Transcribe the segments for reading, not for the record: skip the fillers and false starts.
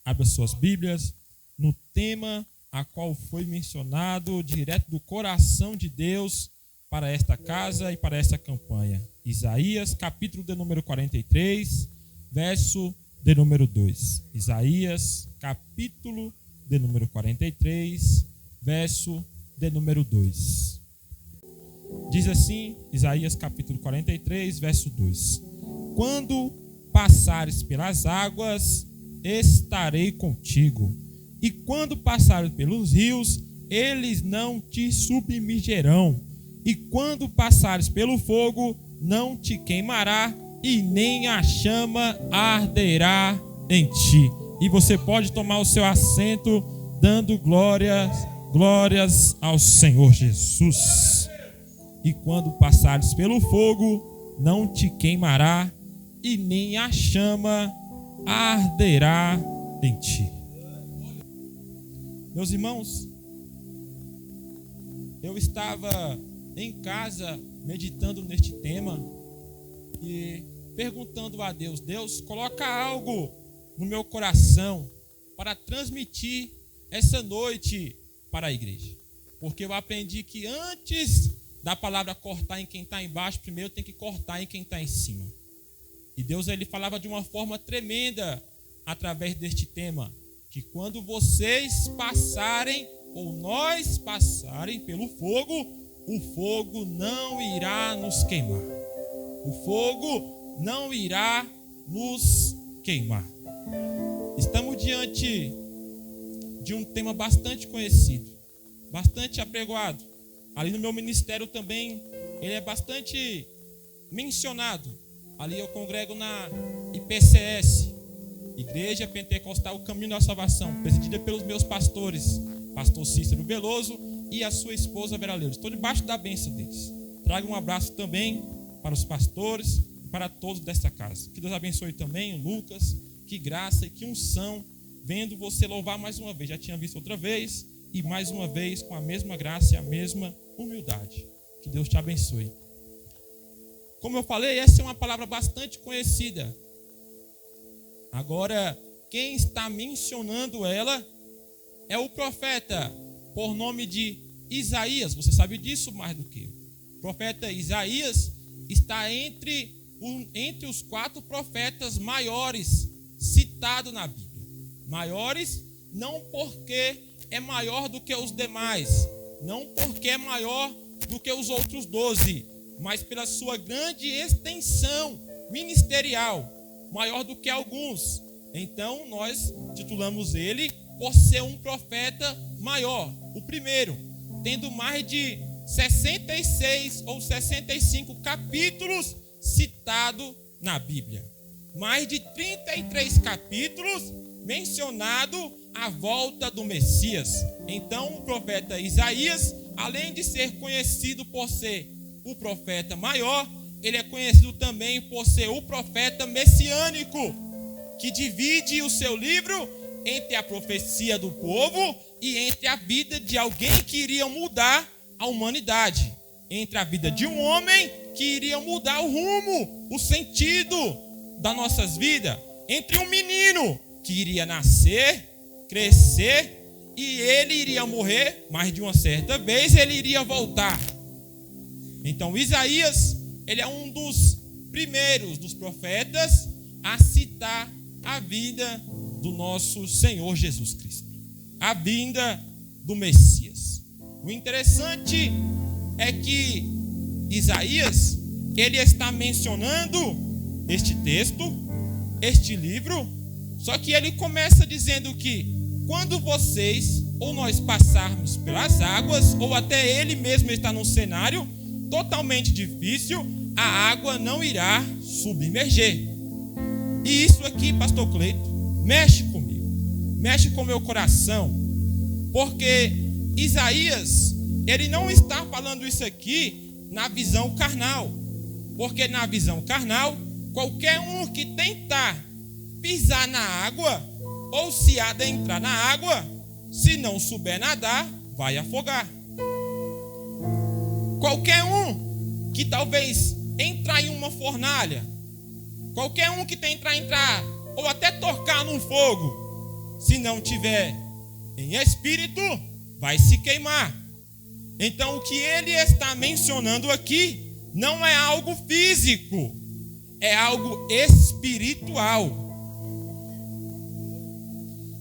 Abra suas Bíblias no tema a qual foi mencionado direto do coração de Deus para esta casa e para esta campanha. Isaías, capítulo de número 43, verso de número 2. Isaías, capítulo de número 43, verso de número 2. Diz assim, Isaías capítulo 43, verso 2. Quando passares pelas águas, estarei contigo. E quando passares pelos rios, eles não te submergerão. E quando passares pelo fogo, não te queimará, e nem a chama arderá em ti. E você pode tomar o seu assento, dando glórias ao Senhor Jesus. E quando passares pelo fogo, não te queimará, e nem a chama arderá em ti. Meus irmãos, eu estava em casa meditando neste tema e perguntando a Deus: Deus, coloca algo no meu coração para transmitir essa noite para a igreja. Porque eu aprendi que antes da palavra cortar em quem está embaixo, primeiro tem que cortar em quem está em cima. E Deus, ele falava de uma forma tremenda através deste tema, que quando vocês passarem, ou nós passarem pelo fogo, o fogo não irá nos queimar. O fogo não irá nos queimar. Estamos diante de um tema bastante conhecido, bastante apregoado. Ali no meu ministério também, ele é bastante mencionado. Ali eu congrego na IPCS, Igreja Pentecostal Caminho da Salvação, presidida pelos meus pastores, pastor Cícero Veloso e a sua esposa Vera Leudes. Estou debaixo da bênção deles. Trago um abraço também para os pastores e para todos desta casa. Que Deus abençoe também o Lucas, que graça e que unção, vendo você louvar mais uma vez. Já tinha visto outra vez e mais uma vez com a mesma graça e a mesma humildade. Que Deus te abençoe. Como eu falei, essa é uma palavra bastante conhecida. Agora, quem está mencionando ela é o profeta por nome de Isaías. Você sabe disso mais do que eu. O profeta Isaías está entre os 4 profetas maiores citados na Bíblia. Maiores não porque é maior do que os demais, não porque é maior do que os outros 12, mas pela sua grande extensão ministerial, maior do que alguns. Então nós titulamos ele por ser um profeta maior, o primeiro, tendo mais de 66 ou 65 capítulos citados na Bíblia. Mais de 33 capítulos mencionado a volta do Messias. Então o profeta Isaías, além de ser conhecido por ser o profeta maior, ele é conhecido também por ser o profeta messiânico, que divide o seu livro entre a profecia do povo e entre a vida de alguém que iria mudar a humanidade, entre a vida de um homem que iria mudar o rumo, o sentido das nossas vidas, entre um menino que iria nascer, crescer e ele iria morrer, mas de uma certa vez ele iria voltar. Então Isaías, ele é um dos primeiros dos profetas a citar a vinda do nosso Senhor Jesus Cristo, a vinda do Messias. O interessante é que Isaías, ele está mencionando este texto, este livro, só que ele começa dizendo que quando vocês ou nós passarmos pelas águas, ou até ele mesmo está num cenário totalmente difícil, a água não irá submerger. E isso aqui, pastor Cleito, mexe comigo, mexe com o meu coração, porque Isaías, ele não está falando isso aqui na visão carnal, porque na visão carnal, qualquer um que tentar pisar na água, ou se adentrar na água, se não souber nadar, vai afogar. Qualquer um que talvez entrar em uma fornalha, qualquer um que tentar entrar ou até tocar num fogo, se não tiver em espírito, vai se queimar. Então, o que ele está mencionando aqui não é algo físico, é algo espiritual.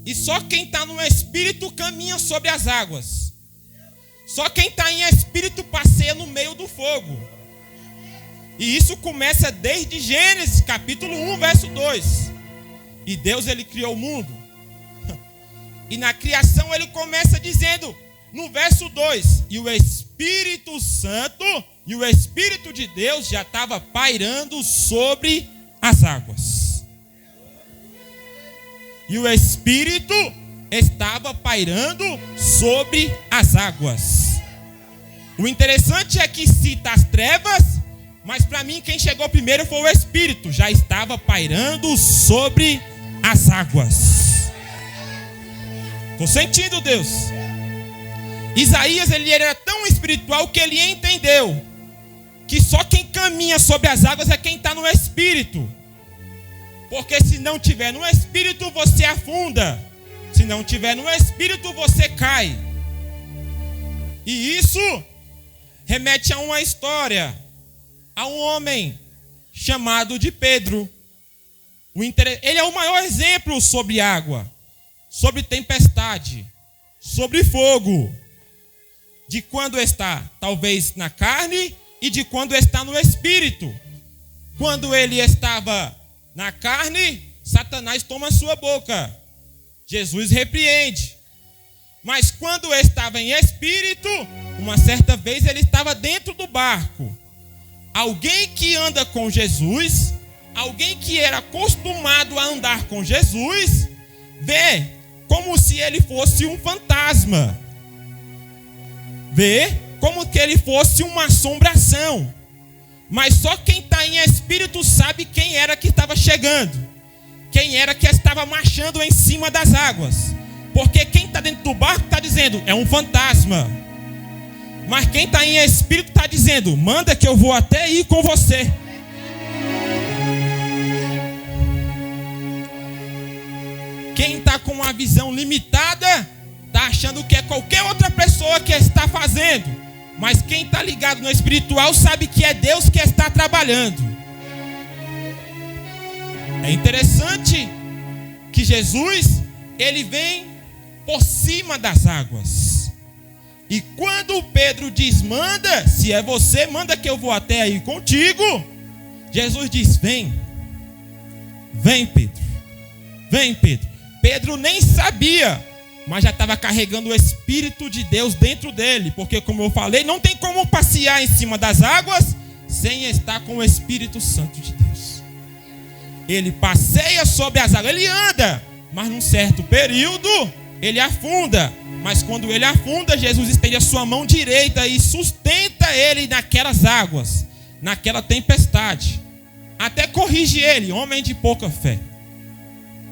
E só quem está no espírito caminha sobre as águas. Só quem está em espírito passeia no meio do fogo. E isso começa desde Gênesis, capítulo 1, verso 2. E Deus, ele criou o mundo. E na criação ele começa dizendo, no verso 2, e o Espírito Santo e o Espírito de Deus já estava pairando sobre as águas. E o Espírito estava pairando sobre as águas. O interessante é que cita as trevas, mas para mim quem chegou primeiro foi o Espírito. Já estava pairando sobre as águas. Estou sentindo, Deus. Isaías, ele era tão espiritual que ele entendeu que só quem caminha sobre as águas é quem está no Espírito. Porque se não tiver no Espírito, você afunda. Se não tiver no Espírito, você cai. E isso remete a uma história, a um homem chamado de Pedro. Ele é o maior exemplo sobre água, sobre tempestade, sobre fogo, de quando está talvez na carne e de quando está no Espírito. Quando ele estava na carne, Satanás toma sua boca. Jesus repreende. Mas quando estava em espírito, uma certa vez ele estava dentro do barco. Alguém que anda com Jesus, alguém que era acostumado a andar com Jesus, vê como se ele fosse um fantasma. Vê como que ele fosse uma assombração. Mas só quem está em espírito sabe quem era que estava chegando. Quem era que estava marchando em cima das águas. Porque quem está dentro do barco está dizendo, é um fantasma. Mas quem está em espírito está dizendo, manda que eu vou até ir com você. Quem está com uma visão limitada está achando que é qualquer outra pessoa que está fazendo. Mas quem está ligado no espiritual sabe que é Deus que está trabalhando. É interessante que Jesus, ele vem por cima das águas. E quando Pedro diz, manda, se é você, manda que eu vou até aí contigo. Jesus diz, vem. Vem, Pedro. Vem, Pedro. Pedro nem sabia, mas já estava carregando o Espírito de Deus dentro dele. Porque, como eu falei, não tem como passear em cima das águas sem estar com o Espírito Santo de Deus. Ele passeia sobre as águas, ele anda, mas num certo período ele afunda. Mas quando ele afunda, Jesus estende a sua mão direita e sustenta ele naquelas águas, naquela tempestade. Até corrige ele, homem de pouca fé.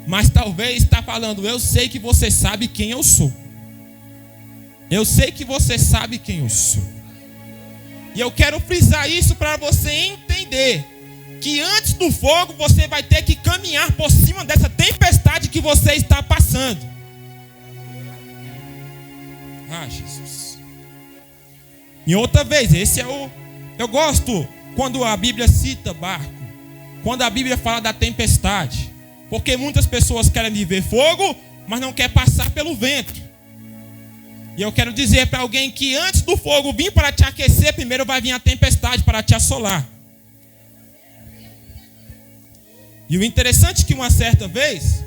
Mas talvez está falando, eu sei que você sabe quem eu sou. Eu sei que você sabe quem eu sou. E eu quero frisar isso para você entender que antes do fogo você vai ter que caminhar por cima dessa tempestade que você está passando. Ah, Jesus. E outra vez, eu gosto quando a Bíblia cita barco, quando a Bíblia fala da tempestade. Porque muitas pessoas querem viver fogo, mas não querem passar pelo vento. E eu quero dizer para alguém que antes do fogo vir para te aquecer, primeiro vai vir a tempestade para te assolar. E o interessante é que uma certa vez,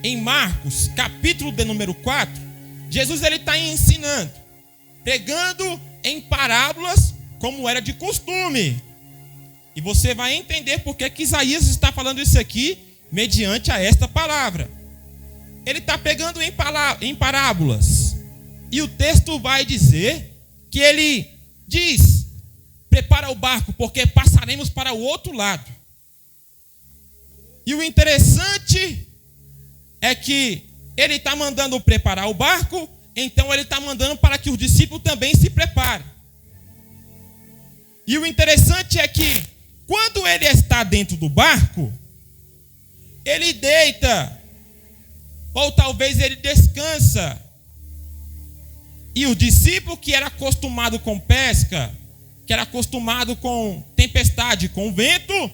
em Marcos, capítulo de número 4, Jesus ele está ensinando, pregando em parábolas como era de costume. E você vai entender porque que Isaías está falando isso aqui, mediante a esta palavra. Ele está pegando em parábolas. E o texto vai dizer que ele diz, prepara o barco, porque passaremos para o outro lado. E o interessante é que ele está mandando preparar o barco, então ele está mandando para que os discípulos também se preparem. E o interessante é que quando ele está dentro do barco, ele deita Ou talvez ele descansa. E o discípulo que era acostumado com pesca, que era acostumado com tempestade, com vento,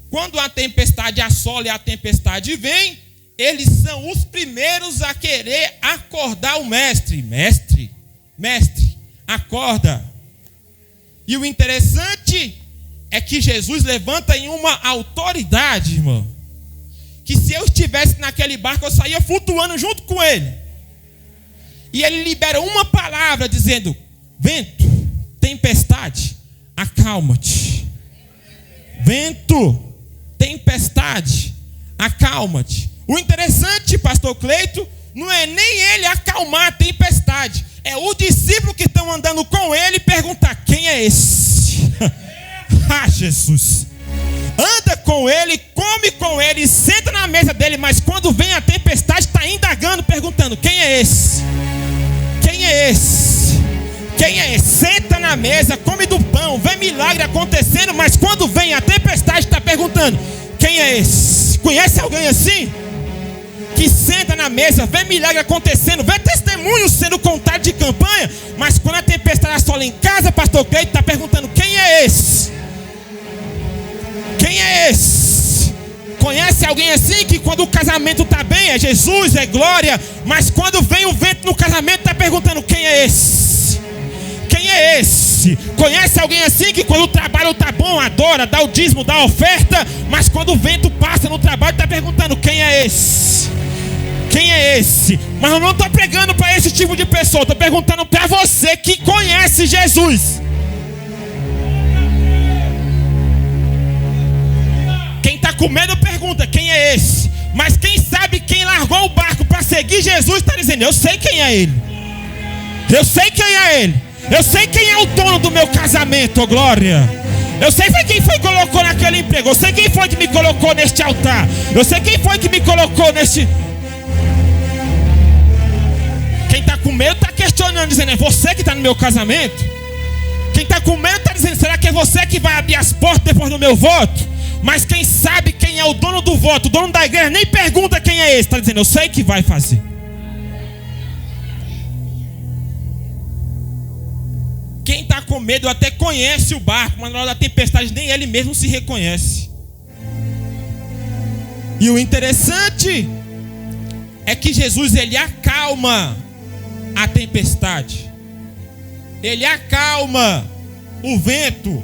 quando a tempestade assola e a tempestade vem, eles são os primeiros a querer acordar o mestre. Mestre, acorda. E o interessante é que Jesus levanta em uma autoridade, irmão, que se eu estivesse naquele barco, eu saía flutuando junto com ele. E ele libera uma palavra dizendo: vento, tempestade, acalma-te. Vento, tempestade, acalma-te. O interessante, pastor Cleito, não é nem ele acalmar a tempestade, é o discípulo que estão andando com ele perguntar: quem é esse? Ah, Jesus. Anda com ele, come com ele, senta na mesa dele, mas quando vem a tempestade está indagando, perguntando: quem é esse? Quem é esse? Quem é esse? Senta na mesa, come do pão, vê milagre acontecendo, mas quando vem a tempestade está perguntando: quem é esse? Conhece alguém assim? Que senta na mesa, vê milagre acontecendo, vê testemunhos sendo contados de campanha, mas quando a tempestade assola em casa, pastor Cleito está perguntando: quem é esse? Quem é esse? Conhece alguém assim que quando o casamento está bem, é Jesus, é glória, mas quando vem o vento no casamento está perguntando: quem é esse? Quem é esse? Conhece alguém assim que quando o trabalho está bom, adora, dá o dízimo, dá a oferta, mas quando o vento passa no trabalho está perguntando: quem é esse? Quem é esse? Mas eu não estou pregando para esse tipo de pessoa, estou perguntando para você que conhece Jesus. Quem está com medo pergunta: quem é esse? Mas quem sabe, quem largou o barco para seguir Jesus está dizendo: eu sei quem é ele. Eu sei quem é ele. Eu sei quem é o dono do meu casamento, oh glória. Eu sei quem foi que colocou naquele emprego. Eu sei quem foi que me colocou neste altar. Eu sei quem foi que me colocou neste... Quem está com medo está questionando, dizendo: é você que está no meu casamento? Quem está com medo está dizendo: será que é você que vai abrir as portas depois do meu voto? Mas quem sabe quem é o dono do voto, o dono da igreja, nem pergunta quem é esse, está dizendo: eu sei que vai fazer. Quem está com medo até conhece o barco, mas na hora da tempestade nem ele mesmo se reconhece. E o interessante é que Jesus, ele acalma a tempestade. Ele acalma o vento.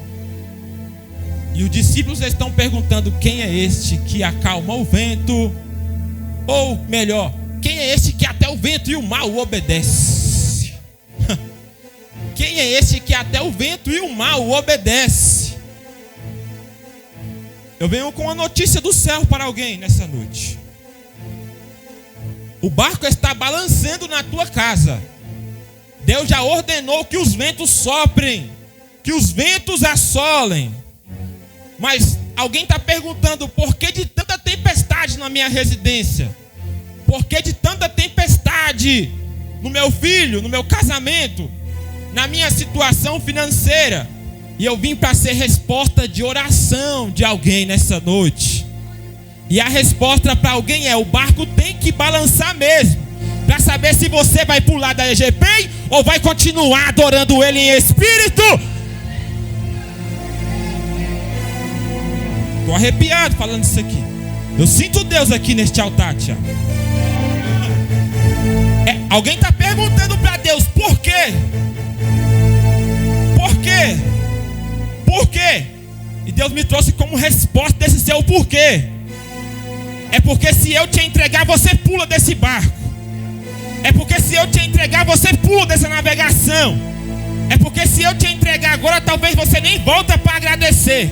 E os discípulos estão perguntando: quem é este que acalma o vento? Ou melhor, quem é este que até o vento e o mar o obedece? Quem é esse que até o vento e o mar o obedece? Eu venho com uma notícia do céu para alguém nessa noite. O barco está balançando na tua casa. Deus já ordenou que os ventos soprem, que os ventos assolem. Mas alguém está perguntando: por que de tanta tempestade na minha residência? Por que de tanta tempestade no meu filho, no meu casamento, na minha situação financeira? E eu vim para ser resposta de oração de alguém nessa noite. E a resposta para alguém é: o barco tem que balançar mesmo, para saber se você vai pular da EGP ou vai continuar adorando ele em espírito. Estou arrepiado falando isso aqui. Eu sinto Deus aqui neste altar, Tiago. Alguém está perguntando para Deus: por quê? Por quê? Por quê? E Deus me trouxe como resposta desse seu porquê. É porque se eu te entregar, você pula desse barco. É porque se eu te entregar, você pula dessa navegação. É porque se eu te entregar agora, talvez você nem volta para agradecer.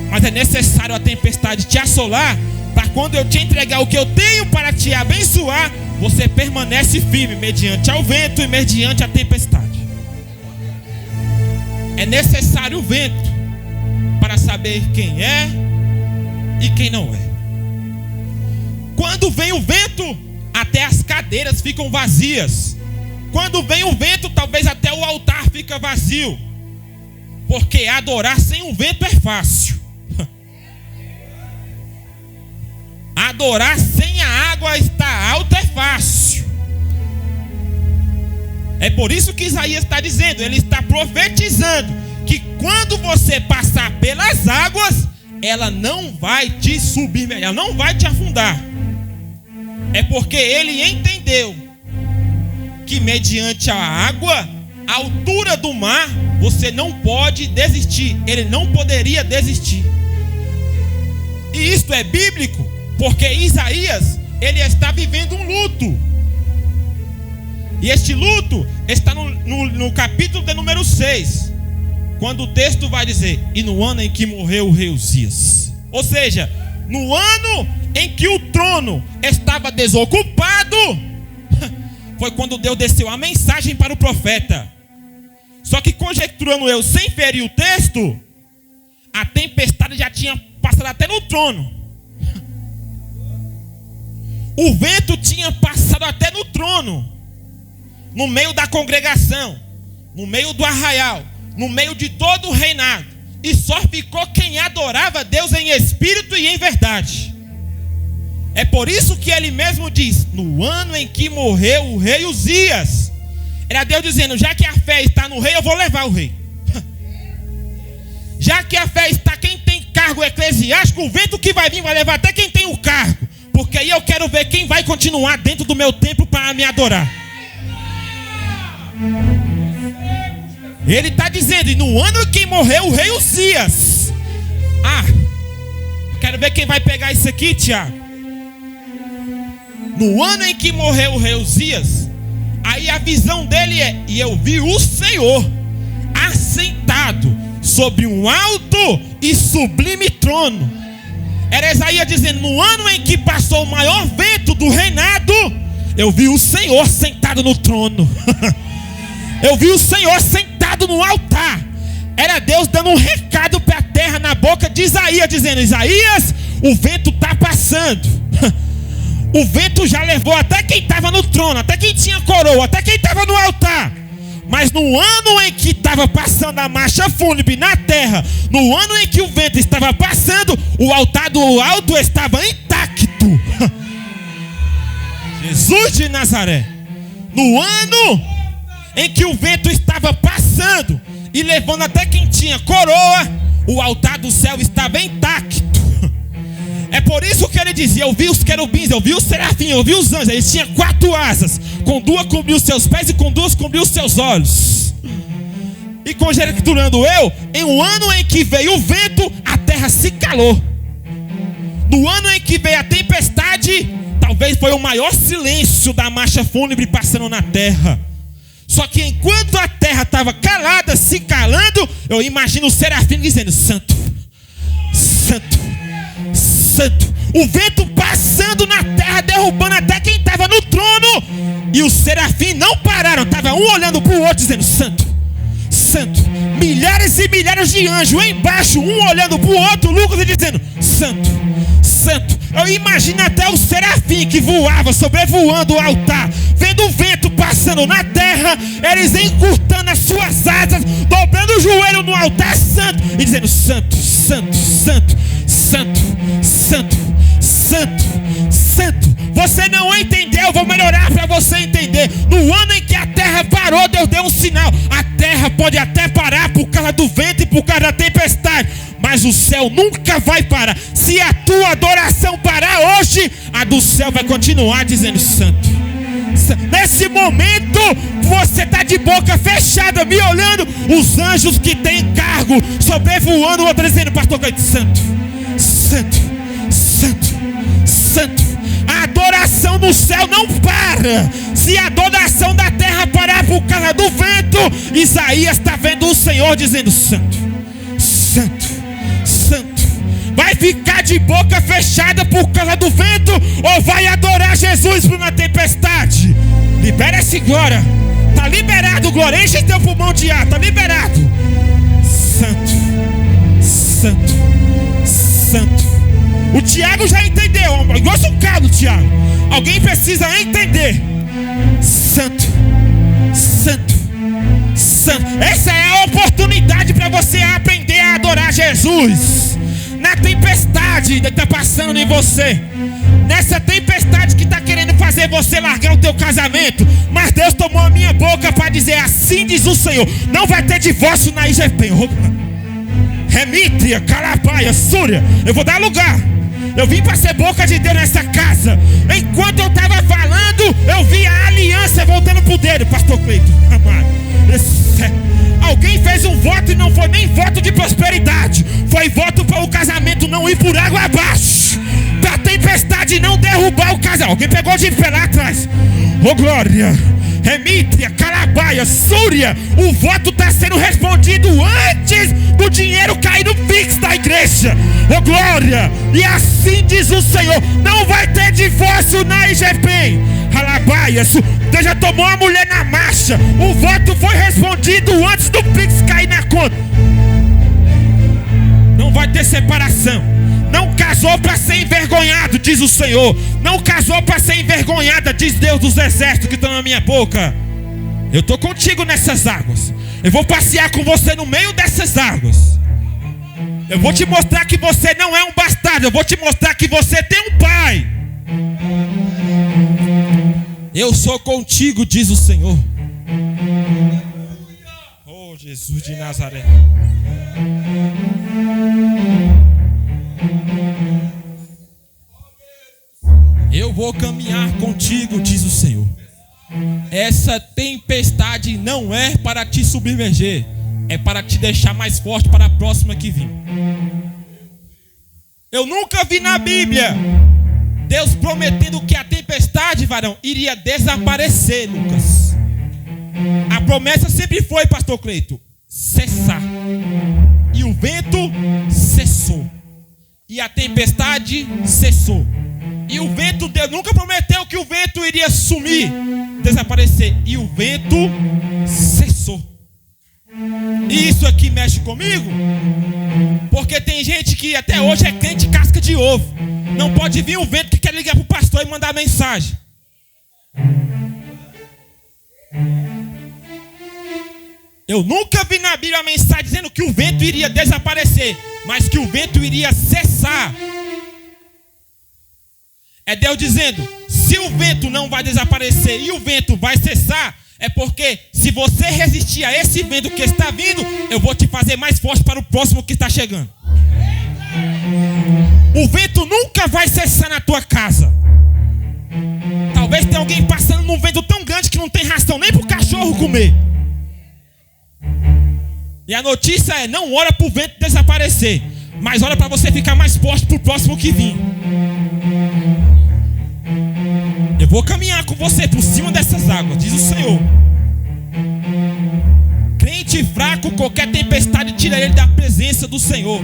Mas é necessário a tempestade te assolar, para quando eu te entregar o que eu tenho para te abençoar, você permanece firme mediante ao vento e mediante a tempestade. É necessário o vento para saber quem é e quem não é. Quando vem o vento, até as cadeiras ficam vazias. Quando vem o vento, talvez até o altar fica vazio. Porque adorar sem o vento é fácil. Adorar sem a água está alto é fácil. É por isso que Isaías está dizendo, ele está profetizando que quando você passar pelas águas, ela não vai te submergir, ela não vai te afundar. É porque ele entendeu que mediante a água, a altura do mar, você não pode desistir. Ele não poderia desistir. E isto é bíblico, porque Isaías, ele está vivendo um luto. E este luto está no capítulo de número 6, quando o texto vai dizer: e no ano em que morreu o rei Uzias. Ou seja, no ano em que o trono estava desocupado, foi quando Deus desceu a mensagem para o profeta. Só que, conjecturando eu sem ferir o texto, a tempestade já tinha passado até no trono. O vento tinha passado até no trono, no meio da congregação, no meio do arraial, no meio de todo o reinado. E só ficou quem adorava Deus em espírito e em verdade. É por isso que ele mesmo diz: no ano em que morreu o rei Uzias. Era Deus dizendo: já que a fé está no rei, eu vou levar o rei. Já que a fé está quem tem cargo eclesiástico, o vento que vai vir vai levar até quem tem o cargo. Porque aí eu quero ver quem vai continuar dentro do meu templo para me adorar. Ele está dizendo: e no ano em que morreu o rei Uzias. Quero ver quem vai pegar isso aqui, Tiago. No ano em que morreu o rei Uzias, aí a visão dele é: e eu vi o Senhor assentado sobre um alto e sublime trono. Era Isaías dizendo: no ano em que passou o maior vento do reinado, eu vi o Senhor sentado no trono. Eu vi o Senhor sentado no altar. Era Deus dando um recado para a terra na boca de Isaías, dizendo: Isaías, o vento está passando. O vento já levou até quem estava no trono, até quem tinha coroa, até quem estava no altar. Mas no ano em que estava passando a marcha fúnebre na terra, no ano em que o vento estava passando, o altar do alto estava intacto. Jesus de Nazaré. No ano em que o vento estava passando e levando até quem tinha coroa, o altar do céu estava intacto. É por isso que ele dizia: eu vi os querubins, eu vi os serafins, eu vi os anjos. Eles tinham 4 asas, com 2 cobriu os seus pés e com 2 cobriu os seus olhos. E conjecturando eu, em um ano em que veio o vento, a terra se calou. No ano em que veio a tempestade, talvez foi o maior silêncio da marcha fúnebre passando na terra. Só que enquanto a terra estava calada, se calando, eu imagino o serafim dizendo: santo, santo, santo. O vento passando na terra, derrubando até quem estava no trono. E os serafins não pararam, estava um olhando para o outro dizendo: santo, santo. Milhares e milhares de anjos embaixo, um olhando para o outro, Lucas, e dizendo: santo, santo. Eu imagino até o serafim que voava, sobrevoando o altar, vendo o vento passando na terra, eles encurtando as suas asas, dobrando o joelho no altar santo e dizendo: santo, santo, santo, santo, santo, santo, santo. Você não entendeu, eu vou melhorar para você entender. No ano em que a terra parou, Deus deu um sinal. A terra pode até parar por causa do vento e por causa da tempestade, mas o céu nunca vai parar. Se a tua adoração parar hoje, a do céu vai continuar dizendo: santo. Nesse momento, você está de boca fechada, me olhando. Os anjos que têm cargo sobrevoando o outro dizendo: pastor Cleide, santo, santo, santo, santo. A adoração no céu não para. Se a adoração da terra parar por causa do vento, Isaías está vendo o Senhor dizendo: santo, santo, santo. Vai ficar de boca fechada por causa do vento, ou vai adorar Jesus na tempestade? Libera esse glória. Está liberado, glória. Enche teu pulmão de ar. Está liberado. Santo, santo, santo. O Tiago já entendeu. Gosto do calo, Tiago. Alguém precisa entender. Santo, santo, santo. Essa é a oportunidade para você aprender a adorar Jesus. Na a tempestade que está passando em você, nessa tempestade que está querendo fazer você largar o teu casamento, mas Deus tomou a minha boca para dizer: assim diz o Senhor, não vai ter divórcio na IGP. Remítria, Calabaia, Súria. Eu vou dar lugar. Eu vim para ser boca de Deus nessa casa. Enquanto eu estava falando, eu vi a aliança voltando pro dedo, pastor Cleito. Alguém fez um voto e não foi nem voto de prosperidade, foi voto para o casamento não ir por água abaixo, para a tempestade não derrubar o casal. Alguém pegou de pé lá atrás. Oh glória, Remítria, Calabaia, Súria. O voto está sendo respondido antes do dinheiro cair no Pix da igreja. Oh glória, e assim diz o Senhor, não vai ter divórcio na IGP. Alabaia, Deus já tomou a mulher na marcha. O voto foi respondido antes do Pix cair na conta. Não vai ter separação. Não casou para ser envergonhado, diz o Senhor. Não casou para ser envergonhada, diz Deus dos exércitos que estão na minha boca. Eu estou contigo nessas águas. Eu vou passear com você no meio dessas águas. Eu vou te mostrar que você não é um bastardo. Eu vou te mostrar que você tem um pai. Eu sou contigo, diz o Senhor. Oh, Jesus de Nazaré. Eu vou caminhar contigo, diz o Senhor. Essa tempestade não é para te submerger, é para te deixar mais forte para a próxima que vir. Eu nunca vi na Bíblia Deus prometendo que a tempestade, varão, iria desaparecer, Lucas. A promessa sempre foi, pastor Cleito, cessar. E o vento cessou. E a tempestade cessou. E o vento, Deus nunca prometeu que o vento iria sumir, desaparecer. E o vento cessou. E isso aqui mexe comigo, porque tem gente que até hoje é crente casca de ovo. Não pode vir um vento que quer ligar para o pastor e mandar mensagem. Eu nunca vi na Bíblia a mensagem dizendo que o vento iria desaparecer, mas que o vento iria cessar. É Deus dizendo: se o vento não vai desaparecer e o vento vai cessar, é porque se você resistir a esse vento que está vindo, eu vou te fazer mais forte para o próximo que está chegando. O vento nunca vai cessar na tua casa. Talvez tenha alguém passando num vento tão grande que não tem ração nem para o cachorro comer. E a notícia é: não ora para o vento desaparecer, mas ora para você ficar mais forte para o próximo que vir. Eu vou caminhar com você por cima dessas águas, diz o Senhor. Crente fraco, qualquer tempestade tira ele da presença do Senhor.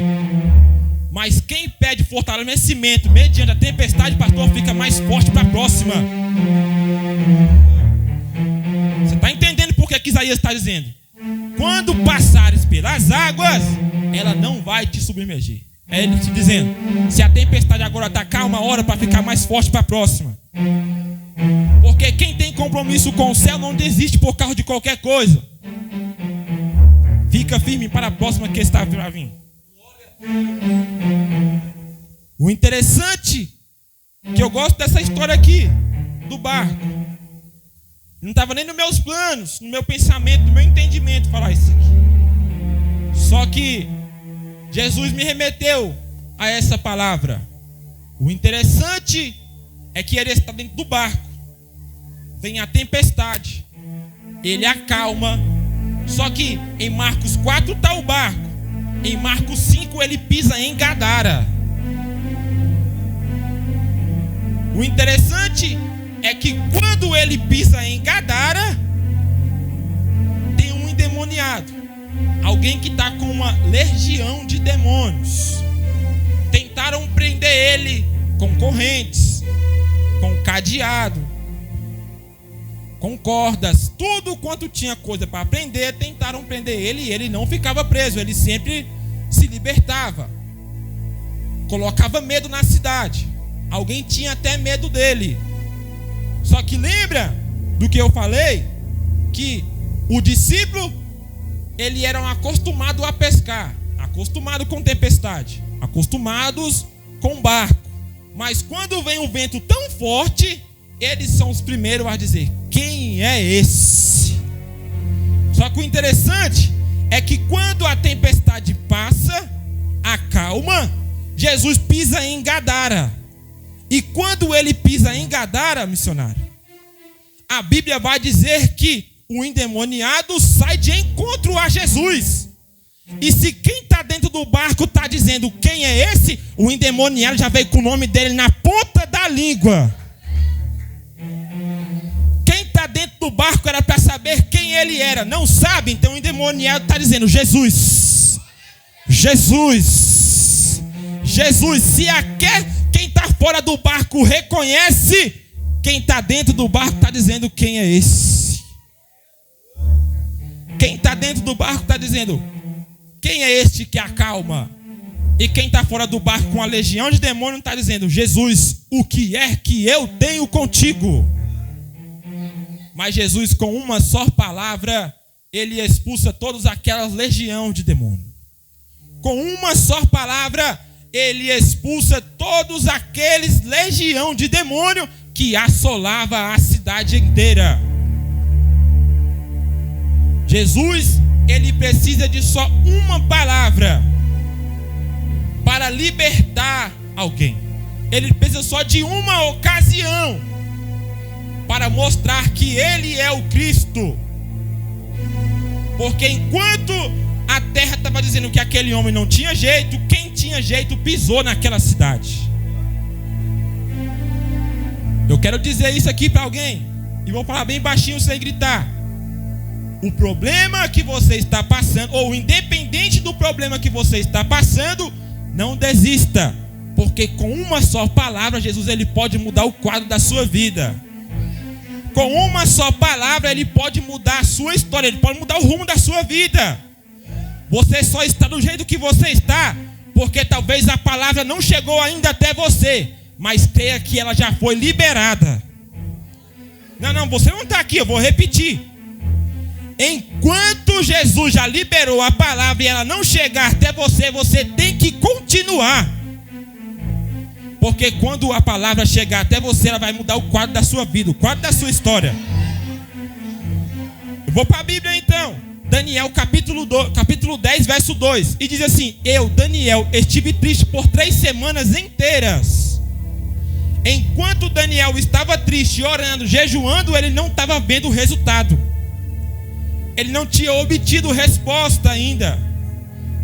Mas quem pede fortalecimento mediante a tempestade, pastor, fica mais forte para a próxima. Você está entendendo por que Isaías está dizendo? Quando passares pelas águas, ela não vai te submergir. É ele te dizendo: se a tempestade agora está calma, hora para ficar mais forte para a próxima. Porque quem tem compromisso com o céu não desiste por causa de qualquer coisa. Fica firme para a próxima que está para vir. O interessante que eu gosto dessa história aqui do barco. Não estava nem nos meus planos, no meu pensamento, no meu entendimento falar isso aqui. Só que Jesus me remeteu a essa palavra. O interessante é que ele está dentro do barco. Vem a tempestade, ele acalma. Só que em Marcos 4 está o barco. Em Marcos 5 ele pisa em Gadara. O interessante é que quando ele pisa em Gadara, tem um endemoniado, alguém que está com uma legião de demônios. Tentaram prender ele com correntes, com cadeado, com cordas, tudo quanto tinha coisa para prender. Tentaram prender ele e ele não ficava preso, ele sempre se libertava. Colocava medo na cidade. Alguém tinha até medo dele. Só que lembra do que eu falei? Que o discípulo, ele era acostumado a pescar, acostumado com tempestade. acostumados com barco. Mas quando vem um vento tão forte, eles são os primeiros a dizer: quem é esse? Só que o interessante é que quando a tempestade passa, acalma, Jesus pisa em Gadara. E quando ele pisa em Gadara, missionário, a Bíblia vai dizer que o endemoniado sai de encontro a Jesus. E se quem está dentro do barco está dizendo quem é esse, o endemoniado já veio com o nome dele na ponta da língua. Quem está dentro do barco era para saber quem ele era. Não sabe, então o endemoniado está dizendo: Jesus, Jesus, Jesus. Se quem está fora do barco reconhece, quem está dentro do barco está dizendo quem é esse. Quem está dentro do barco está dizendo: quem é este que acalma? E quem está fora do barco com a legião de demônios está dizendo: Jesus, o que é que eu tenho contigo? Mas Jesus, com uma só palavra, ele expulsa todas aquelas legiões de demônios. Com uma só palavra, ele expulsa todos aqueles legião de demônio que assolava a cidade inteira. Jesus, ele precisa de só uma palavra para libertar alguém. Ele precisa só de uma ocasião para mostrar que ele é o Cristo. Porque enquanto a terra estava dizendo que aquele homem não tinha jeito, quem tinha jeito pisou naquela cidade. Eu quero dizer isso aqui para alguém, e vou falar bem baixinho sem gritar. O problema que você está passando, ou independente do problema que você está passando, não desista, porque com uma só palavra Jesus ele pode mudar o quadro da sua vida. Com uma só palavra ele pode mudar a sua história, ele pode mudar o rumo da sua vida. Você só está do jeito que você está porque talvez a palavra não chegou ainda até você, mas creia que ela já foi liberada. Não, você não está aqui, eu vou repetir. Enquanto Jesus já liberou a palavra e ela não chegar até você, você tem que continuar. Porque quando a palavra chegar até você, ela vai mudar o quadro da sua vida, o quadro da sua história. Eu vou para a Bíblia então. Daniel capítulo 10, verso 2. E diz assim: eu, Daniel, estive triste por 3 semanas inteiras. Enquanto Daniel estava triste, orando, jejuando, ele não estava vendo o resultado. Ele não tinha obtido resposta ainda.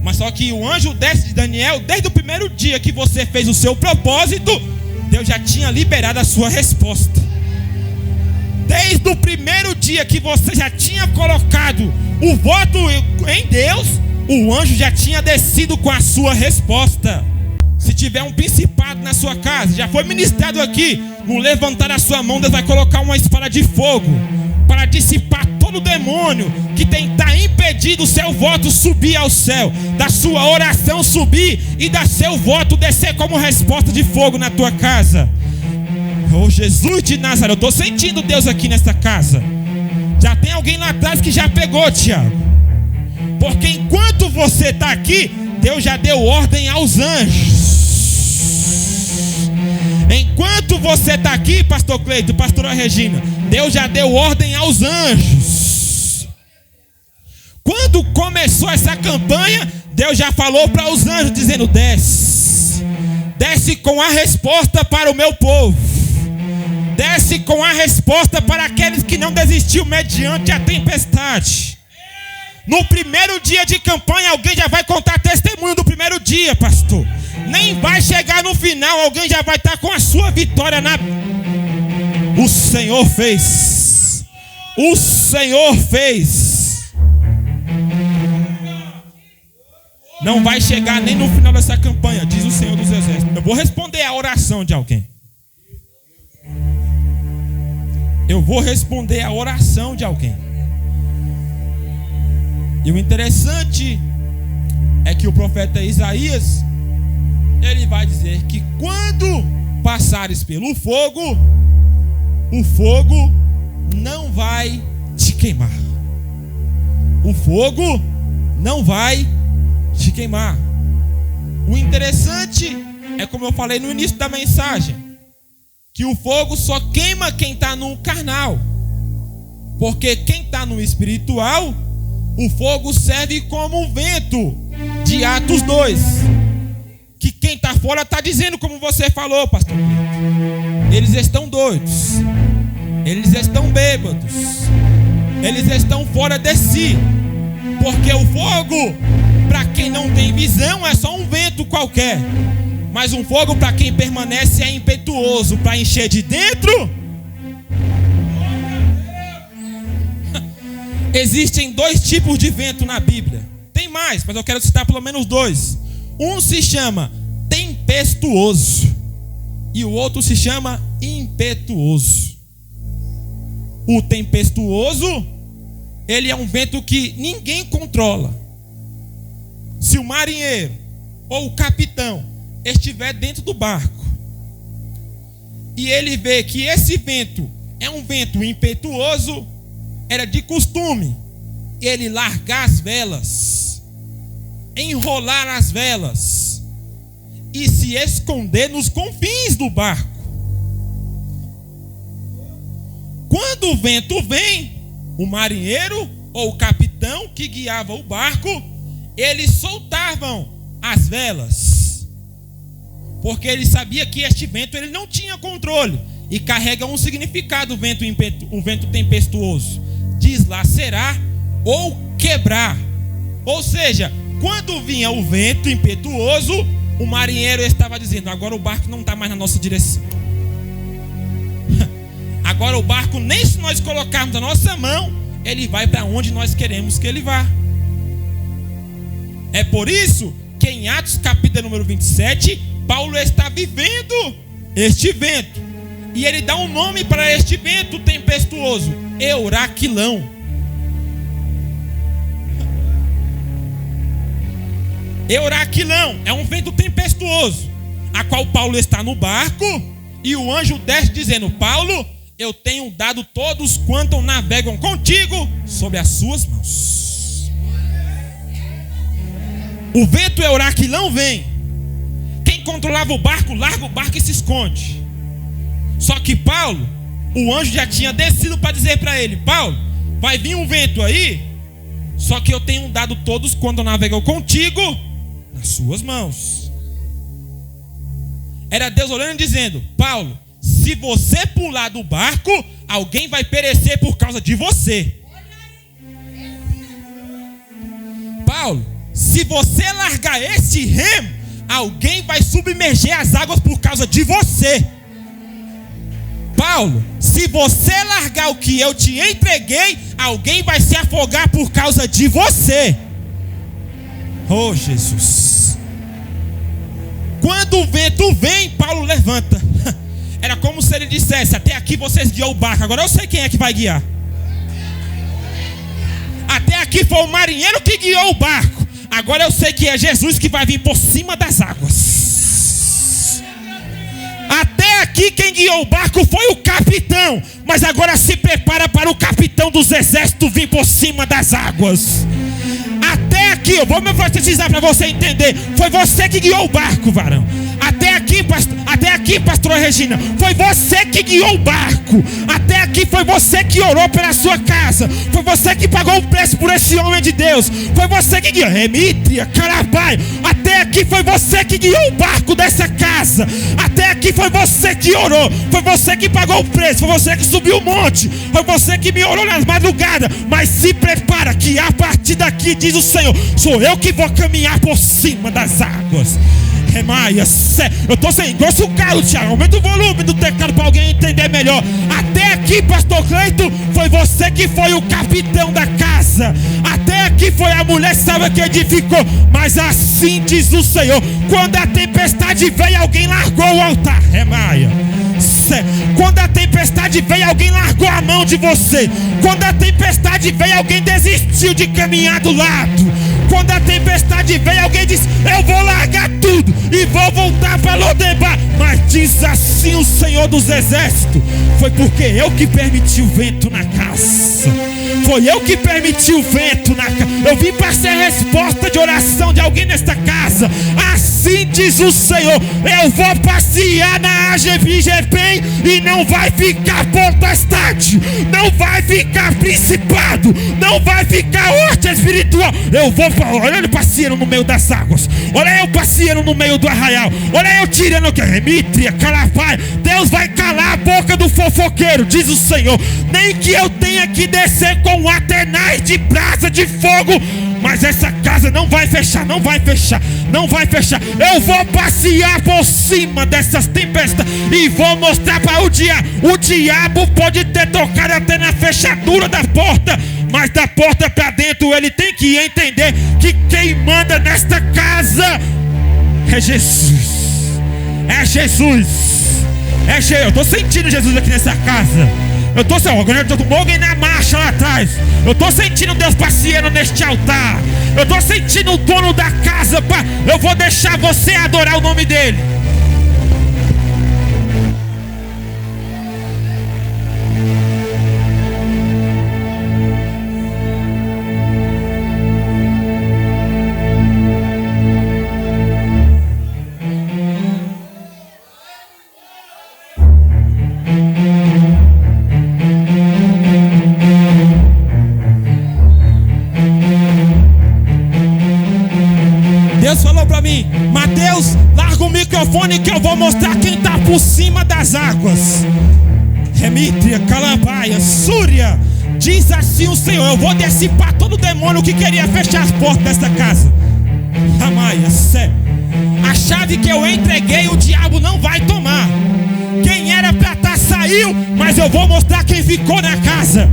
Mas só que o anjo desce de Daniel, desde o primeiro dia que você fez o seu propósito, Deus já tinha liberado a sua resposta. Desde o primeiro dia que você já tinha colocado o voto em Deus, o anjo já tinha descido com a sua resposta. Se tiver um principado na sua casa, já foi ministrado aqui, no levantar a sua mão, Deus vai colocar uma espada de fogo para dissipar todo demônio que tentar impedir do seu voto subir ao céu, da sua oração subir e da seu voto descer como resposta de fogo na tua casa. Oh Jesus de Nazaré, eu estou sentindo Deus aqui nesta casa. Já tem alguém lá atrás que já pegou, Tiago. Porque enquanto você está aqui, Deus já deu ordem aos anjos. Enquanto você está aqui, pastor Cleito, pastora Regina, Deus já deu ordem aos anjos. Quando começou essa campanha, Deus já falou para os anjos, dizendo: desce. Desce com a resposta para o meu povo. Desce com a resposta para aqueles que não desistiu mediante a tempestade. No primeiro dia de campanha, alguém já vai contar testemunho do primeiro dia, pastor. Nem vai chegar no final, alguém já vai estar com a sua vitória na... O Senhor fez. O Senhor fez. Não vai chegar nem no final dessa campanha, diz o Senhor dos Exércitos. Eu vou responder a oração de alguém. Eu vou responder a oração de alguém. E o interessante é que o profeta Isaías, ele vai dizer que quando passares pelo fogo, o fogo não vai te queimar. O fogo não vai te queimar. O interessante é, como eu falei no início da mensagem, que o fogo só queima quem está no carnal. Porque quem está no espiritual, o fogo serve como um vento de Atos 2. Que quem está fora está dizendo, como você falou, pastor Pedro. Eles estão doidos. Eles estão bêbados. Eles estão fora de si. Porque o fogo, para quem não tem visão, é só um vento qualquer. Mas um fogo, para quem permanece, é impetuoso. Para encher de dentro. Existem 2 tipos de vento na Bíblia. Tem mais, mas eu quero citar pelo menos 2. Um se chama tempestuoso e o outro se chama impetuoso. O tempestuoso, ele é um vento que ninguém controla. Se o marinheiro ou o capitão estiver dentro do barco e ele vê que esse vento é um vento impetuoso, era de costume ele largar as velas, enrolar as velas e se esconder nos confins do barco. Quando o vento vem, o marinheiro ou o capitão que guiava o barco, eles soltavam as velas, porque ele sabia que este vento ele não tinha controle e carrega um significado, o vento tempestuoso: deslacerar ou quebrar. Ou seja, quando vinha o vento impetuoso, o marinheiro estava dizendo: agora o barco não está mais na nossa direção. Agora o barco, nem se nós colocarmos a nossa mão, ele vai para onde nós queremos que ele vá. É por isso que em Atos capítulo número 27, Paulo está vivendo este vento. E ele dá um nome para este vento tempestuoso: Euraquilão. Euraquilão é um vento tempestuoso, a qual Paulo está no barco e o anjo desce dizendo: Paulo, eu tenho dado todos quanto navegam contigo sobre as suas mãos. O vento Euraquilão vem. Quem controlava o barco, larga o barco e se esconde. Só que Paulo, o anjo já tinha descido para dizer para ele: Paulo, vai vir um vento aí, só que eu tenho dado todos quando navegam contigo nas suas mãos. Era Deus olhando e dizendo: Paulo, se você pular do barco, alguém vai perecer por causa de você. Paulo, se você largar esse remo, alguém vai submerger as águas por causa de você. Paulo, se você largar o que eu te entreguei, alguém vai se afogar por causa de você. Oh, Jesus. Quando o vento vem, Paulo levanta. Era como se ele dissesse: até aqui vocês guiam o barco, agora eu sei quem é que vai guiar. Até aqui foi o marinheiro que guiou o barco, agora eu sei que é Jesus que vai vir por cima das águas. Até aqui quem guiou o barco foi o capitão, mas agora se prepara para o capitão dos exércitos vir por cima das águas. Até aqui, eu vou me profetizar para você entender, foi você que guiou o barco, varão. Até aqui, pastora Regina, foi você que guiou o barco. Até aqui foi você que orou pela sua casa. Foi você que pagou o preço por esse homem de Deus. Foi você que guiou. Remítria, Carabai. Até aqui foi você que guiou o barco dessa casa. Até aqui foi você que orou. Foi você que pagou o preço. Foi você que subiu o monte. Foi você que me orou nas madrugadas. Mas se prepara que a partir daqui, diz o Senhor, sou eu que vou caminhar por cima das águas. Remaia, eu estou sem grosso caro, Thiago. Aumenta o volume do teclado para alguém entender melhor. Até aqui, pastor Cleito, foi você que foi o capitão da casa. Até aqui foi a mulher sábia que edificou. Mas assim diz o Senhor: quando a tempestade veio, alguém largou o altar. Remaia. Quando a tempestade veio, alguém largou a mão de você. Quando a tempestade veio, alguém desistiu de caminhar do lado. Quando a tempestade veio, alguém disse: eu vou largar tudo e vou voltar para Lodebar. Mas diz assim o Senhor dos Exércitos: foi porque eu que permiti o vento na casa. Foi eu que permiti o vento na casa. Eu vim para ser resposta de oração de alguém nesta casa. Assim diz o Senhor: eu vou passear na AGVGPEM e não vai ficar potestade, não vai ficar principado, não vai ficar horta espiritual. Eu vou, olha ele passeando no meio das águas, olha eu passeando no meio do arraial, olha eu tirando que Remítria, Calapai. Deus vai calar a boca do fofoqueiro, diz o Senhor. Nem que eu tenha que descer com atenais de brasa de fogo, mas essa casa não vai fechar, não vai fechar, não vai fechar. Eu vou passear por cima dessas tempestades e vou mostrar para o diabo. O diabo pode ter tocado até na fechadura da porta, mas da porta para dentro ele tem que entender que quem manda nesta casa é Jesus. É Jesus. É Jesus. Eu estou sentindo Jesus aqui nessa casa. Eu estou sentindo alguém na marcha lá atrás. Eu estou sentindo Deus passeando neste altar. Eu estou sentindo o dono da casa. Eu vou deixar você adorar o nome dele. Deus falou para mim: Mateus, larga o microfone que eu vou mostrar quem está por cima das águas. Remítria, Calambaia, Súria. Diz assim o Senhor: eu vou dissipar todo demônio que queria fechar as portas desta casa. Amaia, a chave que eu entreguei o diabo não vai tomar. Quem era para estar saiu, mas eu vou mostrar quem ficou na casa.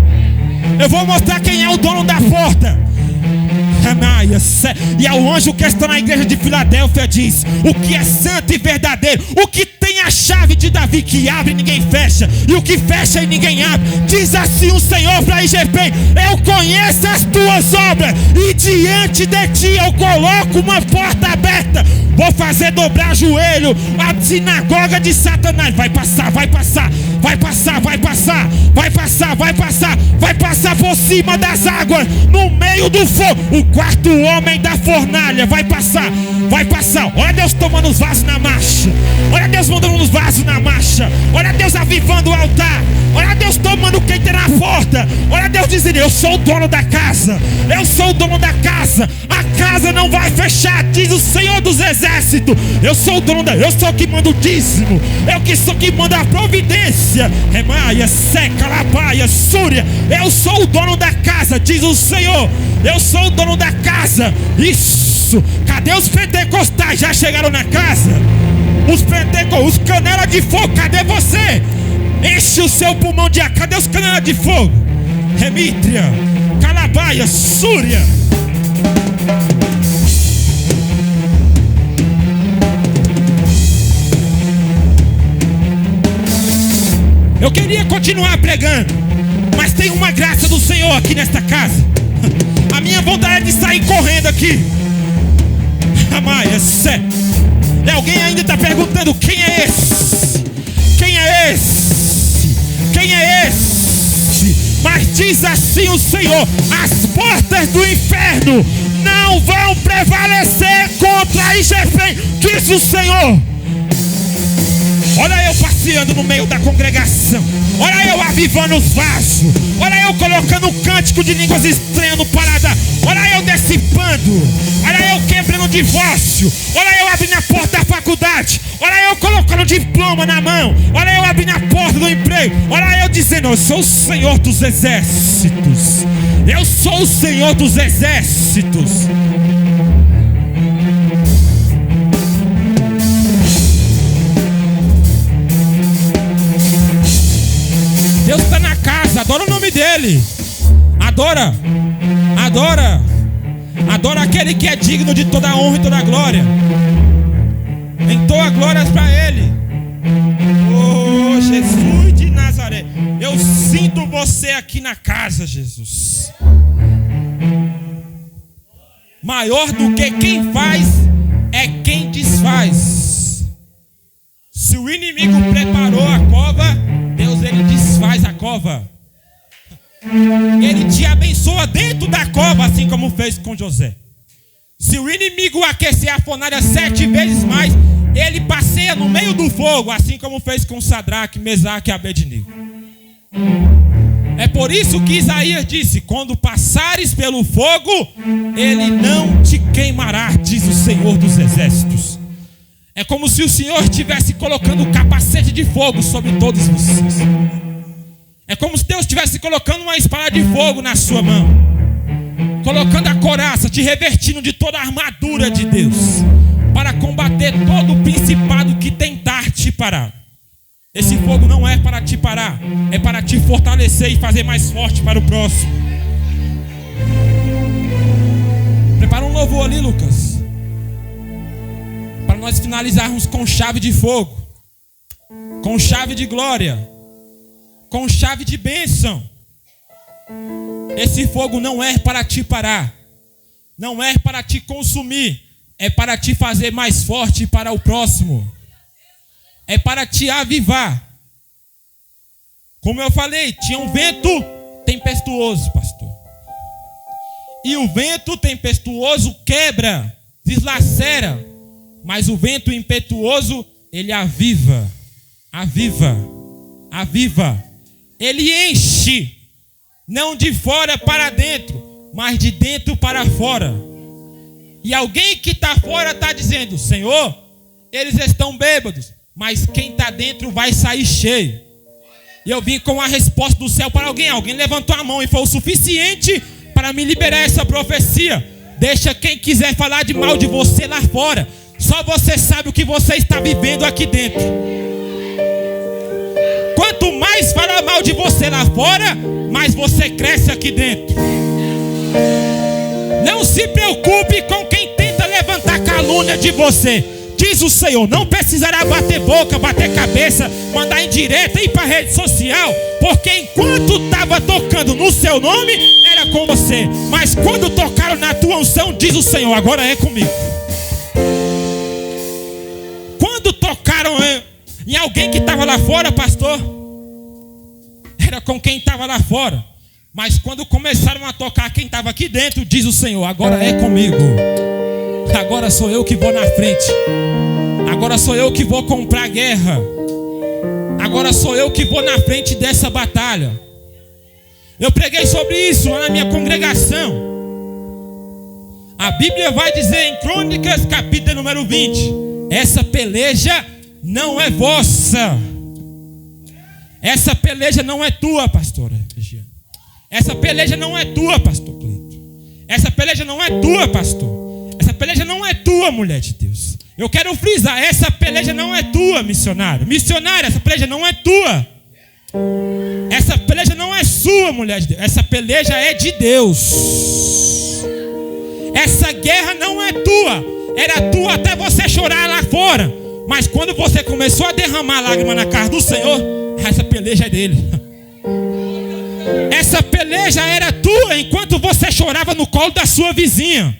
Eu vou mostrar quem é o dono da porta. E ao anjo que está na igreja de Filadélfia diz: o que é santo e verdadeiro, o que tem a chave de Davi, que abre e ninguém fecha, e o que fecha e ninguém abre. Diz assim o Senhor para a IGPEM: eu conheço as tuas obras, e diante de ti eu coloco uma porta aberta. Vou fazer dobrar joelho a sinagoga de Satanás. Vai passar, vai passar, vai passar, vai passar, vai passar, vai passar, vai passar por cima das águas, no meio do fogo. O quarto homem da fornalha vai passar, vai passar. Olha Deus tomando os vasos na marcha. Olha Deus mandando os vasos na marcha. Olha Deus avivando o altar. Olha Deus tomando quem tem na porta. Olha Deus dizendo: eu sou o dono da casa. Eu sou o dono da casa. A casa não vai fechar, diz o Senhor dos Exércitos. Eu sou o dono da... Eu sou o que manda o dízimo. Eu que sou que manda a providência. Remaia, Seca, Labaia, Súria. Eu sou o dono da casa, diz o Senhor. Eu sou o dono da casa. Isso. Cadê os pentecostais? Já chegaram na casa? Os pentecostais, os canela de fogo, cadê você? Enche o seu pulmão de ar. Cadê os canela de fogo? Remítria, Calabaia, Súria. Eu queria continuar pregando, mas tem uma graça do Senhor aqui nesta casa. A minha vontade é de sair correndo aqui. Amaia, e alguém ainda está perguntando: quem é esse? Quem é esse? Quem é esse? Mas diz assim o Senhor: as portas do inferno não vão prevalecer contra a IGPEM, diz o Senhor. Olha eu passeando no meio da congregação. Olha eu avivando os vasos. Olha eu colocando um cântico de línguas estranhas no paladar. Olha eu dissipando. Olha eu quebrando o divórcio. Olha eu abrindo a porta da faculdade. Olha eu colocando diploma na mão. Olha eu abrindo a porta do emprego. Olha eu dizendo: eu sou o Senhor dos Exércitos. Eu sou o Senhor dos Exércitos. Deus está na casa, adora o nome dele. Adora, adora, adora aquele que é digno de toda a honra e toda a glória. Entoa glórias para ele. Oh, Jesus de Nazaré, eu sinto você aqui na casa, Jesus. Maior do que quem faz é quem desfaz. Se o inimigo preparou a cova, Deus ele desfaz a cova. Ele te abençoa dentro da cova, assim como fez com José. Se o inimigo aquecer a fornalha 7 vezes mais, ele passeia no meio do fogo, assim como fez com Sadraque, Mesaque e Abednego. É por isso que Isaías disse: quando passares pelo fogo, ele não te queimará, diz o Senhor dos Exércitos. É como se o Senhor estivesse colocando o capacete de fogo sobre todos vocês. É como se Deus estivesse colocando uma espada de fogo na sua mão, colocando a couraça, te revestindo de toda a armadura de Deus, para combater todo o principado que tentar te parar. Esse fogo não é para te parar, é para te fortalecer e fazer mais forte para o próximo. Prepara um louvor ali, Lucas, para nós finalizarmos com chave de fogo, com chave de glória, com chave de bênção. Esse fogo não é para te parar, não é para te consumir, é para te fazer mais forte para o próximo. É para te avivar. Como eu falei, tinha um vento tempestuoso, pastor. E o vento tempestuoso quebra, deslacera. Mas o vento impetuoso, ele aviva. Aviva. Aviva. Ele enche. Não de fora para dentro, mas de dentro para fora. E alguém que está fora está dizendo: Senhor, eles estão bêbados, mas quem está dentro vai sair cheio. E eu vim com a resposta do céu para alguém. Alguém levantou a mão e foi o suficiente para me liberar essa profecia. Deixa quem quiser falar de mal de você lá fora. Só você sabe o que você está vivendo aqui dentro. Quanto mais fala mal de você lá fora, mais você cresce aqui dentro. Não se preocupe com quem tenta levantar calúnia de você. Diz o Senhor: não precisará bater boca, bater cabeça, mandar indireta, ir para a rede social, porque enquanto estava tocando no seu nome, era com você. Mas quando tocaram na tua unção, diz o Senhor: agora é comigo. Quando tocaram em alguém que estava lá fora, pastor, era com quem estava lá fora. Mas quando começaram a tocar quem estava aqui dentro, diz o Senhor: agora é comigo. Agora sou eu que vou na frente. Agora sou eu que vou comprar guerra. Agora sou eu que vou na frente dessa batalha. Eu preguei sobre isso lá na minha congregação. A Bíblia vai dizer em Crônicas, capítulo número 20: essa peleja não é vossa. Essa peleja não é tua, pastora Regiane. Essa peleja não é tua, pastor Cleito. Essa peleja não é tua, pastor. Essa peleja não é tua, mulher de Deus. Eu quero frisar: essa peleja não é tua, missionário. Missionária, essa peleja não é tua. Essa peleja não é sua, mulher de Deus. Essa peleja é de Deus. Essa guerra não é tua. Era tua até você chorar lá fora. Mas quando você começou a derramar lágrima na casa do Senhor, essa peleja é dele. Essa peleja era tua enquanto você chorava no colo da sua vizinha.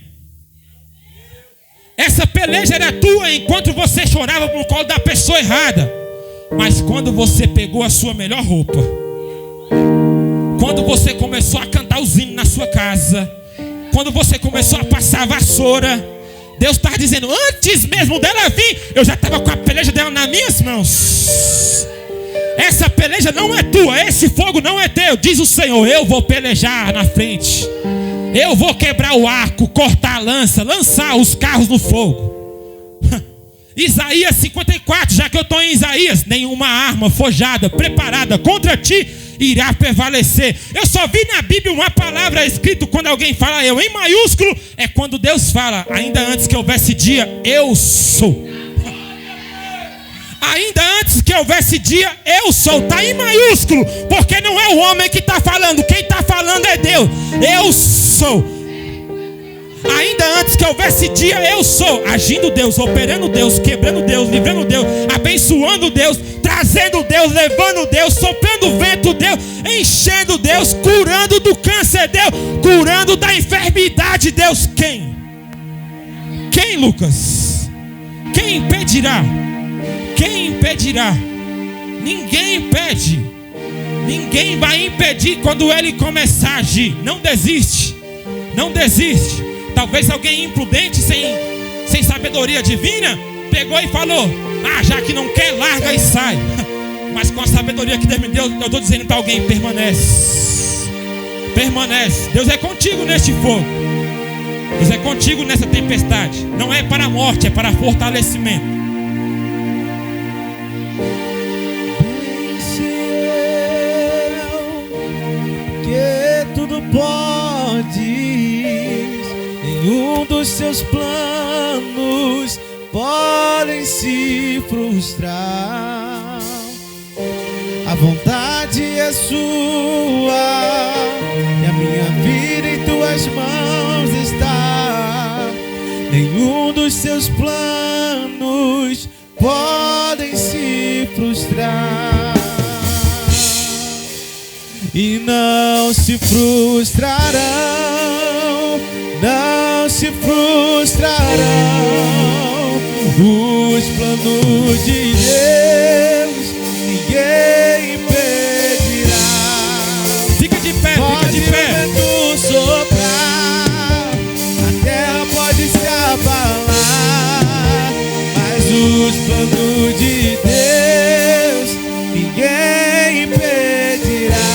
Essa peleja era tua enquanto você chorava no colo da pessoa errada. Mas quando você pegou a sua melhor roupa, quando você começou a cantar os hinos na sua casa, quando você começou a passar a vassoura, Deus está dizendo: antes mesmo dela vir, eu já estava com a peleja dela nas minhas mãos. Essa peleja não é tua, esse fogo não é teu, diz o Senhor. Eu vou pelejar na frente. Eu vou quebrar o arco, cortar a lança, lançar os carros no fogo. Isaías 54, já que eu estou em Isaías: nenhuma arma forjada, preparada contra ti irá prevalecer. Eu só vi na Bíblia uma palavra escrita quando alguém fala eu, em maiúsculo. É quando Deus fala: ainda antes que houvesse dia, eu sou. Ainda antes que houvesse dia, eu sou. Está em maiúsculo, porque não é o homem que está falando. Quem está falando é Deus. Eu sou. Ainda antes que houvesse dia, eu sou. Agindo Deus, operando Deus, quebrando Deus, livrando Deus, abençoando Deus, trazendo Deus, levando Deus, soprando vento Deus, enchendo Deus, curando do câncer Deus, curando da enfermidade Deus. Quem? Quem, Lucas? Quem impedirá? Quem impedirá? Ninguém impede. Ninguém vai impedir quando ele começar a agir. Não desiste. Não desiste. Talvez alguém imprudente, sem sabedoria divina, pegou e falou: ah, já que não quer, larga e sai. Mas com a sabedoria que Deus me deu, eu estou dizendo para alguém: permanece. Permanece. Deus é contigo neste fogo. Deus é contigo nessa tempestade. Não é para a morte, é para fortalecimento. Que tudo podes, nenhum dos seus planos podem se frustrar. A vontade é sua e a minha vida em tuas mãos está. Nenhum dos seus planos podem se frustrar. E não se frustrarão, não se frustrarão os planos de Deus, ninguém impedirá. Fica de pé, pode fica de pé. o vento soprar, a terra pode se abalar, mas os planos de Deus, ninguém impedirá.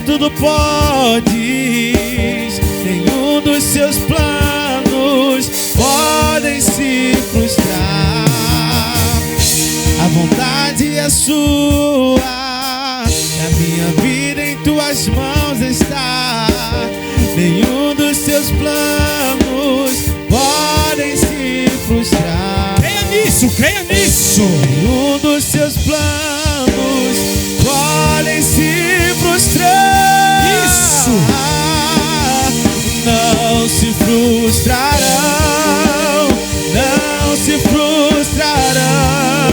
Tudo podes, nenhum dos seus planos podem se frustrar. A vontade é sua e a minha vida em tuas mãos está. Nenhum dos seus planos podem se frustrar. Creia nisso, creia nisso. Nenhum dos seus planos podem se frustrar. Isso. Não se frustrarão, não se frustrarão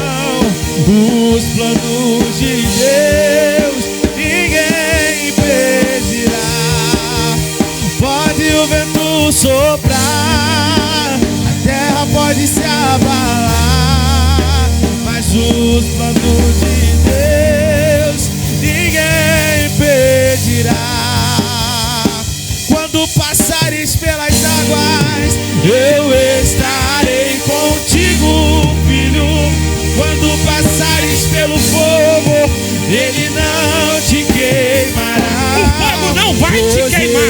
os planos de Deus, ninguém impedirá. Pode o vento soprar, a terra pode se abalar, mas os planos de Deus ninguém impedirá. Quando passares pelas águas, eu estarei contigo, filho. Quando passares pelo fogo, ele não te queimará. O fogo não vai te queimar.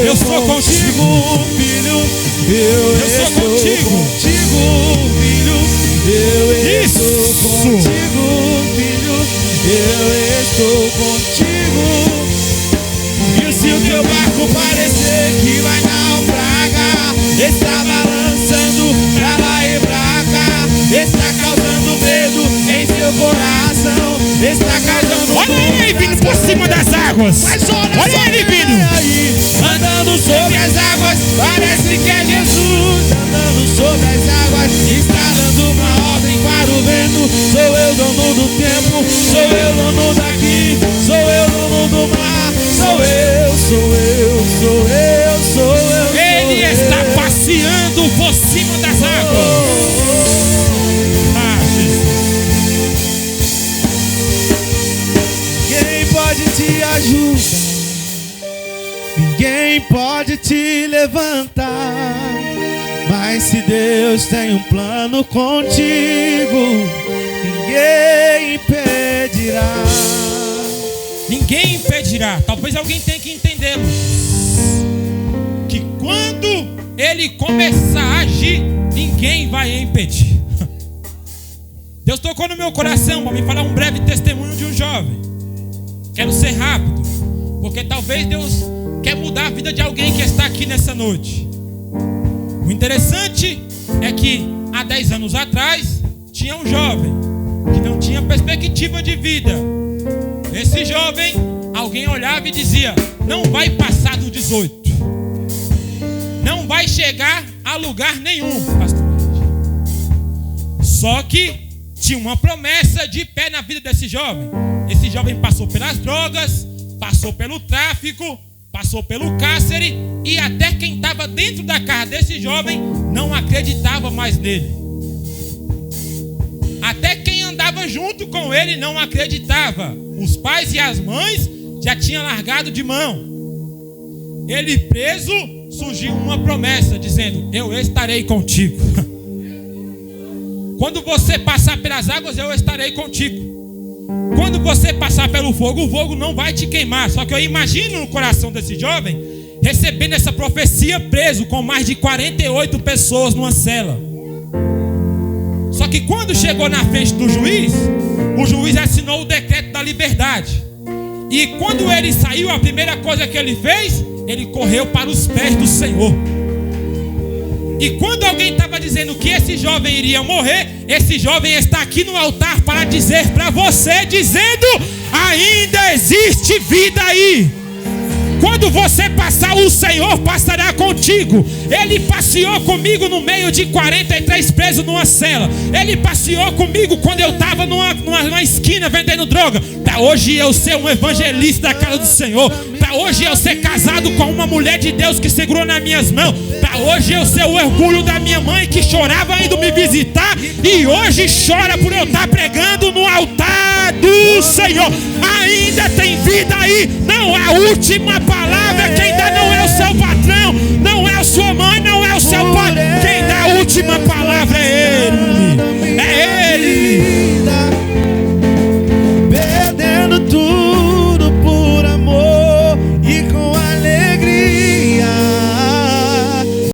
Eu sou contigo, filho. Eu sou contigo, filho. Eu estou contigo, filho. Eu estou contigo. E se o teu barco parecer que vai naufragar, está balançando pra lá e pra cá, está causando medo em seu coração, está causando. Olha ele vindo por cima das águas. Olha ele vindo aí, andando sobre as águas, parece que é Jesus. Andando sobre as águas, está dando uma ordem para o vento. Sou eu dono do tempo, sou eu dono daqui, sou eu dono do mar. Sou eu, sou eu, sou eu, sou eu. Ele está passeando por cima das águas. Ah, Jesus. Quem pode te ajudar? Ninguém pode te levantar. Mas se Deus tem um plano contigo, ninguém impedirá. Ninguém impedirá. Talvez alguém tenha que entendê-lo, que quando ele começar a agir, ninguém vai impedir. Deus tocou no meu coração para me falar um breve testemunho de um jovem. Quero ser rápido, porque talvez Deus quer mudar a vida de alguém que está aqui nessa noite. O interessante é que há 10 anos atrás tinha um jovem que não tinha perspectiva de vida. Esse jovem, alguém olhava e dizia: não vai passar do 18, não vai chegar a lugar nenhum, pastor. Só que tinha uma promessa de pé na vida desse jovem. Esse jovem passou pelas drogas, passou pelo tráfico, passou pelo cárcere, e até quem estava dentro da casa desse jovem não acreditava mais nele. Até quem andava junto com ele não acreditava. Os pais e as mães já tinham largado de mão. Ele preso, surgiu uma promessa dizendo: eu estarei contigo. Quando você passar pelas águas, eu estarei contigo. Quando você passar pelo fogo, o fogo não vai te queimar. Só que eu imagino no coração desse jovem recebendo essa profecia preso com mais de 48 pessoas numa cela. Só que quando chegou na frente do juiz, o juiz assinou o decreto da liberdade. E quando ele saiu, a primeira coisa que ele fez, ele correu para os pés do Senhor. E quando alguém estava dizendo que esse jovem iria morrer, esse jovem está aqui no altar para dizer para você, dizendo: ainda existe vida aí. Quando você passar, o Senhor passará contigo. Ele passeou comigo no meio de 43 presos numa cela. Ele passeou comigo quando eu estava numa esquina vendendo droga. Para hoje eu ser um evangelista da casa do Senhor. Para hoje eu ser casado com uma mulher de Deus que segurou nas minhas mãos. Para hoje eu ser o orgulho da minha mãe que chorava indo me visitar. E hoje chora por eu estar pregando no altar do Senhor. Ainda tem vida aí. Não é a última palavra. Quem dá não é o seu patrão, não é a sua mãe, não é o seu pai. Quem dá a última palavra é